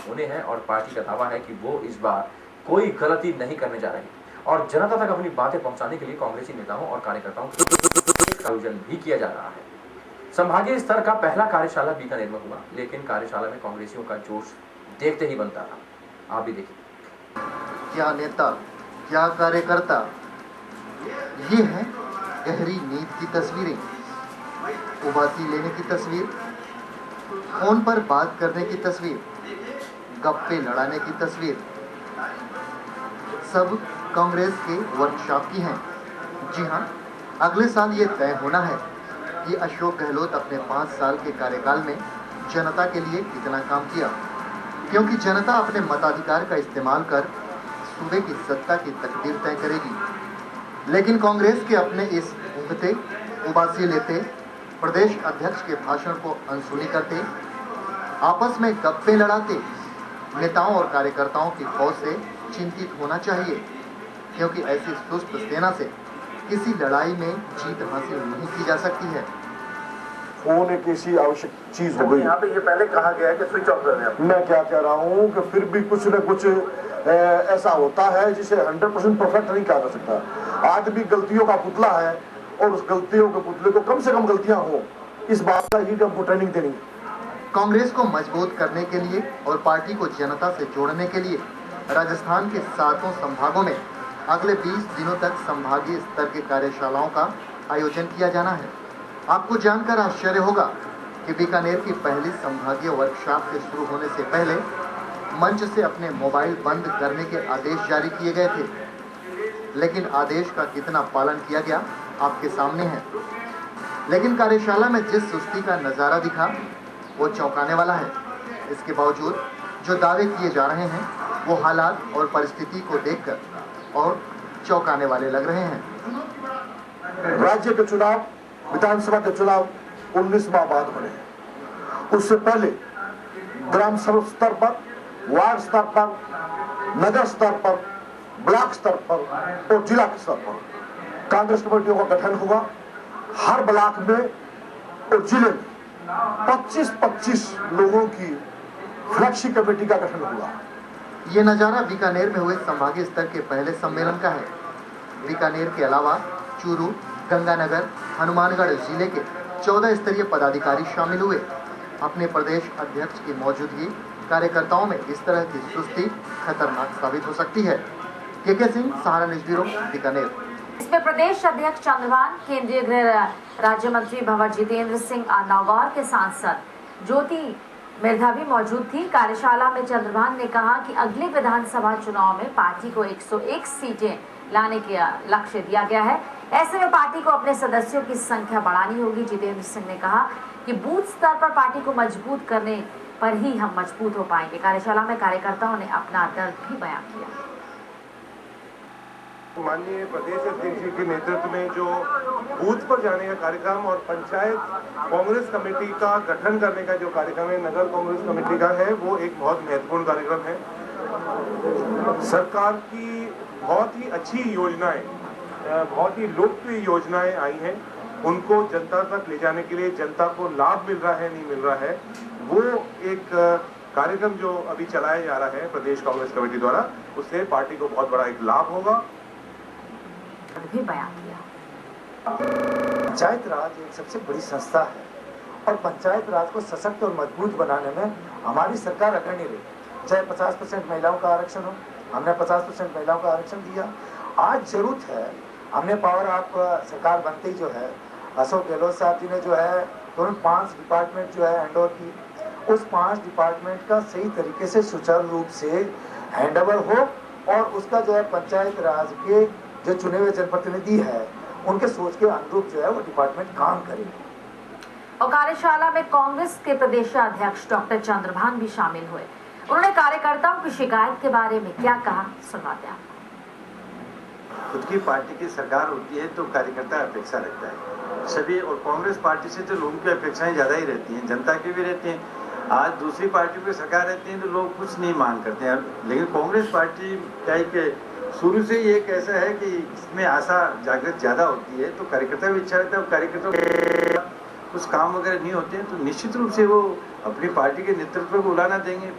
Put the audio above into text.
होने हैं और पार्टी का दावा है कि वो इस बार कोई गलती नहीं करने जा रही और जनता तक अपनी बातें पहुंचाने के लिए कांग्रेसी नेताओं और कार्यकर्ताओं का आयोजन भी किया जा रहा है। संभागीय स्तर का पहला कार्यशाला बीकानेर में हुआ, लेकिन कार्यशाला में कांग्रेसियों का जोश देखते ही बनता था। आप भी देखिए। क्या नेता, क्या कार्यकर्ता, ये है गहरी नींद की तस्वीरें, उबासी लेने की तस्वीर, फोन पर बात करने की तस्वीर, गप्पे लड़ाने की तस्वीर, सब कांग्रेस के वर्कशॉप की हैं। जी हाँ, अगले साल ये तय होना है कि अशोक गहलोत अपने 5 साल के कार्यकाल में जनता के लिए कितना काम किया, क्योंकि जनता अपने मताधिकार का इस्तेमाल कर सूबे की सत्ता की तकदीर तय करेगी। लेकिन कांग्रेस के अपने इस ऊँघते, उबासी लेते, प्रदेश अध्यक्ष के भाषण को अनसुनी करते, आपस में गप्पे लड़ाते नेताओं और कार्यकर्ताओं की फौज से चिंतित होना चाहिए, क्योंकि ऐसी सुस्त सेना से किसी लड़ाई में जीत हासिल नहीं की जा सकती है। फोन एक ऐसी आवश्यक चीज हो गई। यहाँ पे ये पहले कहा गया है कि स्विच ऑफ कर दें। मैं क्या कह रहा हूँ कि फिर भी कुछ न कुछ ऐसा होता है जिसे 100% परफेक्ट नहीं कहा जा सकता। आज भी गलतियों का पुतला है और उस गलतियों के पुतले को कम से कम गलतियां हो, इस बात का ही हमको ट्रेनिंग देनी। कांग्रेस को मजबूत करने के लिए और पार्टी को जनता से जोड़ने के लिए राजस्थान के 7 संभागों में अगले 20 दिनों तक संभागीय स्तर के कार्यशालाओं का आयोजन किया जाना है। आपको जानकर आश्चर्य होगा कि बीकानेर की पहली संभागीय वर्कशॉप के शुरू होने से पहले मंच से अपने मोबाइल बंद करने के आदेश जारी किए गए थे, लेकिन आदेश का कितना पालन किया गया आपके सामने है। लेकिन कार्यशाला में जिस सुस्ती का नज़ारा दिखा वो चौंकाने वाला है। इसके बावजूद जो दावे किए जा रहे हैं वो हालात और परिस्थिति को देखकर और चौंकाने वाले लग रहे हैं। राज्य के चुनाव, विधानसभा के चुनाव 19 माह बाद होने हैं। उससे पहले ग्राम सभा स्तर पर, वार्ड स्तर पर, नगर स्तर पर, ब्लॉक स्तर पर और जिला स्तर पर कांग्रेस कमेटियों का गठन हुआ। हर ब्लॉक में और जिले में 25-25 लोगों की फ्लैक्सी कमेटी का गठन हुआ। ये नज़ारा बीकानेर में हुए संभागीय स्तर के पहले सम्मेलन का है। बीकानेर के अलावा चूरू, गंगानगर, हनुमानगढ़ जिले के 14 स्तरीय पदाधिकारी शामिल हुए। अपने प्रदेश अध्यक्ष की मौजूदगी कार्यकर्ताओं में इस तरह की सुस्ती खतरनाक साबित हो सकती है। के सिंह, सहारा न्यूज़ ब्यूरो, बीकानेर। इसमें प्रदेश अध्यक्ष चंद्रभान, केंद्रीय गृह राज्य मंत्री भंवर जितेंद्र सिंह, नागौर के सांसद ज्योति मिर्धा भी मौजूद थी। कार्यशाला में चंद्रभान ने कहा कि अगले विधानसभा चुनाव में पार्टी को 101 सीटें लाने का लक्ष्य दिया गया है। ऐसे में पार्टी को अपने सदस्यों की संख्या बढ़ानी होगी। जितेंद्र सिंह ने कहा कि बूथ स्तर पर पार्टी को मजबूत करने पर ही हम मजबूत हो पाएंगे। कार्यशाला में कार्यकर्ताओं ने अपना दर्द भी बयां किया। माननीय प्रदेश अध्यक्ष के नेतृत्व में जो बूथ पर जाने का कार्यक्रम और पंचायत कांग्रेस कमेटी का गठन करने का जो कार्यक्रम है, नगर कांग्रेस कमेटी का है, वो एक बहुत महत्वपूर्ण कार्यक्रम है। सरकार की बहुत ही अच्छी योजनाएं, बहुत ही लोकप्रिय योजनाएं आई हैं, उनको जनता तक ले जाने के लिए जनता को लाभ मिल रहा है, नहीं मिल रहा है, वो एक कार्यक्रम जो अभी चलाया जा रहा है प्रदेश कांग्रेस कमेटी द्वारा, उससे पार्टी को बहुत बड़ा एक लाभ होगा। भी बयान किया। पंचायत राज एक सबसे बड़ी संस्था है और पंचायत राज को सशक्त और मजबूत बनाने में हमारी सरकार अग्रणी रही। चाहे 50% महिलाओं का आरक्षण हो, हमने 50% महिलाओं का आरक्षण दिया। आज जरूरत है, हमने पावर आप सरकार बनते ही जो है अशोक गहलोत साहब जी ने जो है तुरंत 5 डिपार्टमेंट जो है हैंड ओवर की। उस 5 डिपार्टमेंट का सही तरीके से सुचारू रूप से हैंड ओवर हो और उसका जो है पंचायत राज के जो चुने हुए जनप्रतिनिधि है उनके सोच के अनुरूप जो है वो डिपार्टमेंट काम करे। और कार्यशाला में कांग्रेस के प्रदेश अध्यक्ष डॉक्टर चंद्रभान भी शामिल हुए। उन्होंने कार्यकर्ताओं की शिकायत के बारे में क्या कहा, सुनवाते हैं। खुद की पार्टी की सरकार होती है तो कार्यकर्ता अपेक्षा रखता है सभी, और कांग्रेस पार्टी से तो लोगों की अपेक्षाएं ज्यादा ही रहती हैं, जनता की भी रहती हैं। आज दूसरी पार्टियों की सरकार रहती है तो लोग कुछ नहीं मांग करते हैं, लेकिन कांग्रेस पार्टी क्या है कि शुरू से ये एक ऐसा है कि इसमें आशा जागृत ज्यादा होती है, तो कार्यकर्ता भी इच्छा रहता है। कार्यकर्ता कुछ काम वगैरह नहीं होते हैं तो निश्चित रूप से वो अपनी पार्टी के नेतृत्व को बुलाना देंगे।